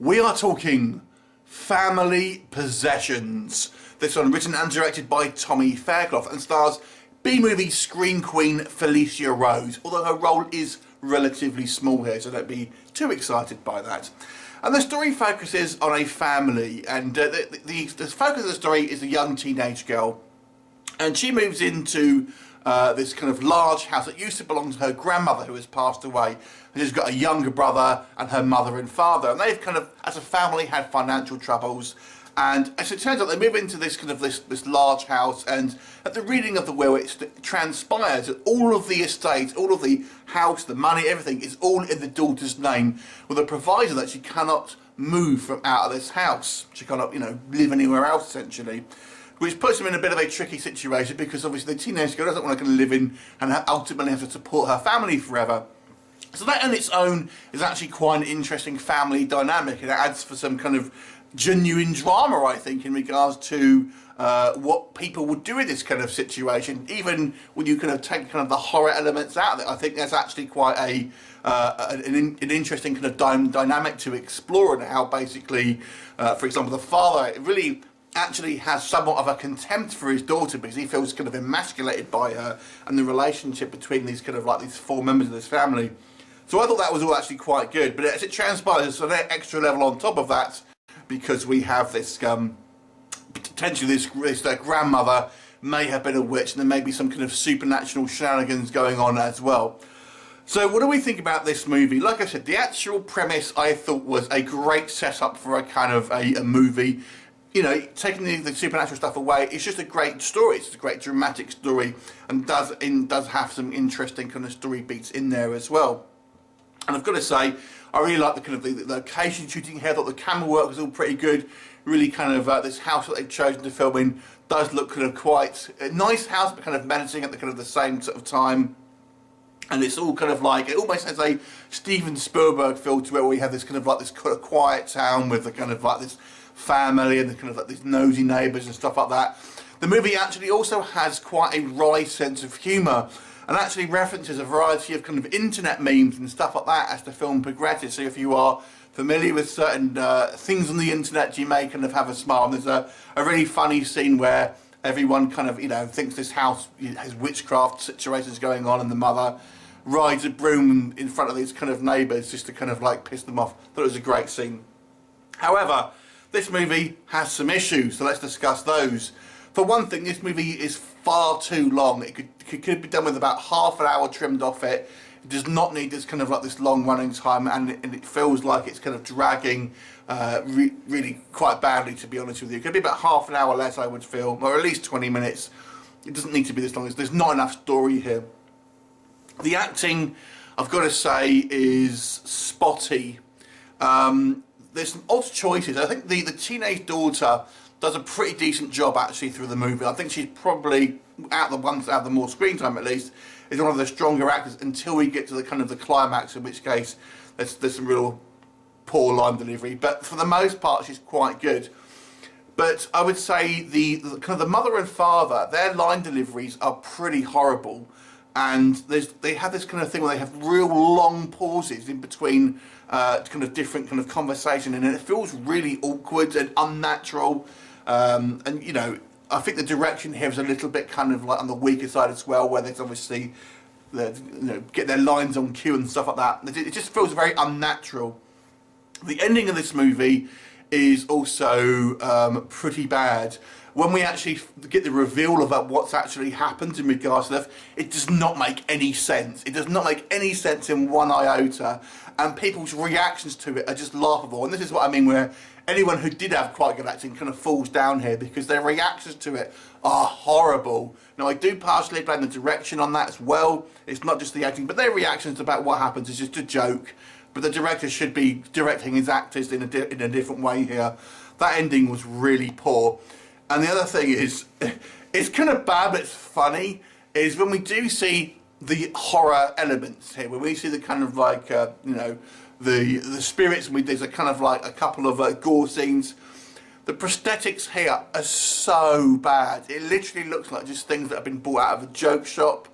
We are talking Family Possessions. This one written and directed by Tommy Fairclough and stars B-movie screen queen Felissa Rose, although her role is relatively small here, so don't be too excited by that. And the story focuses on a family, and the focus of the story is a young teenage girl, and she moves into this kind of large house that used to belong to her grandmother, who has passed away, and she's got a younger brother and her mother and father, and they've kind of, as a family, had financial troubles. And as it turns out, they move into this kind of this large house, and at the reading of the will, it transpires that all of the estate, all of the house, the money, everything is all in the daughter's name, with a proviso that she cannot move from out of this house. She cannot, live anywhere else, essentially. Which puts them in a bit of a tricky situation, because obviously the teenage girl doesn't want to live in and ultimately have to support her family forever. So that on its own is actually quite an interesting family dynamic, and it adds for some kind of genuine drama, I think, in regards to what people would do in this kind of situation. Even when you kind of take kind of the horror elements out of it, I think there's actually quite an interesting kind of dynamic to explore, and how basically, for example, the father really actually has somewhat of a contempt for his daughter because he feels kind of emasculated by her, and the relationship between these kind of like these four members of this family. So I thought that was all actually quite good, but as it transpires, so that extra level on top of that, because we have this potentially this grandmother may have been a witch, and there may be some kind of supernatural shenanigans going on as well. So what do we think about this movie? Like I said, the actual premise I thought was a great setup for a kind of a movie. Taking the supernatural stuff away, it's just a great story. It's a great dramatic story, and does have some interesting kind of story beats in there as well. And I've got to say, I really like the kind of the location shooting here. I thought the camera work was all pretty good. Really kind of this house that they've chosen to film in does look kind of quite a nice house, but kind of menacing at the kind of the same sort of time. And it's all kind of like, it almost has a Steven Spielberg feel to where we have this kind of like this kind of quiet town with the kind of like this family and the kind of like these nosy neighbours and stuff like that. The movie actually also has quite a wry sense of humour, and actually references a variety of kind of internet memes and stuff like that as the film progresses. So if you are familiar with certain things on the internet, you may kind of have a smile. And there's a really funny scene where everyone kind of thinks this house has witchcraft situations going on, and the mother rides a broom in front of these kind of neighbours just to kind of like piss them off. Thought it was a great scene. However, this movie has some issues, so let's discuss those. For one thing, this movie is far too long. It could be done with about half an hour trimmed off it. It does not need this kind of like this long running time, and it feels like it's kind of dragging really quite badly, to be honest with you. It could be about half an hour less, I would feel, or at least 20 minutes. It doesn't need to be this long. There's not enough story here. The acting, I've got to say, is spotty. There's some odd choices. I think the teenage daughter does a pretty decent job actually through the movie. I think she's probably, out of the more screen time at least, is one of the stronger actors until we get to the kind of the climax, in which case there's some real poor line delivery. But for the most part, she's quite good. But I would say the kind of the mother and father, their line deliveries are pretty horrible. And they have this kind of thing where they have real long pauses in between kind of different kind of conversation, and it feels really awkward and unnatural. And I think the direction here is a little bit kind of like on the weaker side as well, where there's obviously get their lines on cue and stuff like that. It just feels very unnatural. The ending of this movie is also pretty bad. When we actually get the reveal about what's actually happened in regards to that, it does not make any sense. It does not make any sense in one iota, and people's reactions to it are just laughable. And this is what I mean, where anyone who did have quite good acting kind of falls down here, because their reactions to it are horrible. Now, I do partially blame the direction on that as well. It's not just the acting, but their reactions about what happens is just a joke. But the director should be directing his actors in a different way here. That ending was really poor. And the other thing is, it's kind of bad, but it's funny, is when we do see the horror elements here, when we see the kind of like, the spirits, and there's a kind of like a couple of gore scenes. The prosthetics here are so bad. It literally looks like just things that have been bought out of a joke shop.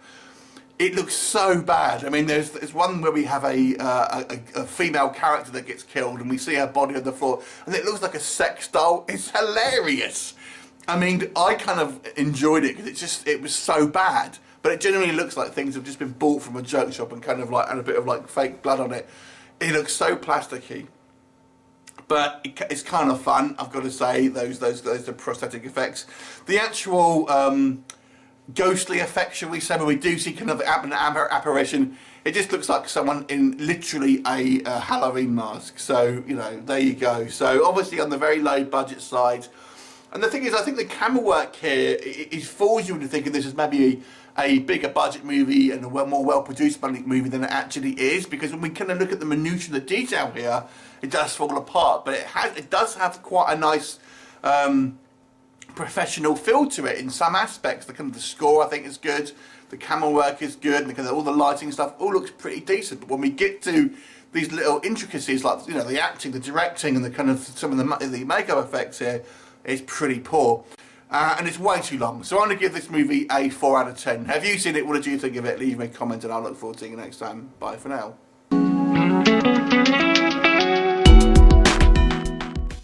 It looks so bad. I mean, there's one where we have a female character that gets killed, and we see her body on the floor, and it looks like a sex doll. It's hilarious. I mean, I kind of enjoyed it because it was so bad, but it generally looks like things have just been bought from a joke shop and kind of like had a bit of like fake blood on it. It looks so plasticky, but it's kind of fun. I've got to say, those the prosthetic effects, the actual ghostly effect, shall we say, where we do see kind of an apparition. It just looks like someone in literally a Halloween mask. So, you know, there you go. So obviously on the very low budget side. And the thing is, I think the camera work here is fools you into thinking this is maybe a bigger budget movie and a more well-produced movie than it actually is, because when we kind of look at the minutiae and the detail here, it does fall apart. But it does have quite a nice professional feel to it in some aspects. The score, I think, is good. The camera work is good. And all the lighting stuff all looks pretty decent. But when we get to these little intricacies, like, you know, the acting, the directing, and the kind of some of the makeup effects here, it's pretty poor. And it's way too long. So I'm going to give this movie a 4 out of 10. Have you seen it? What did you think of it? Leave me a comment and I'll look forward to seeing you next time. Bye for now.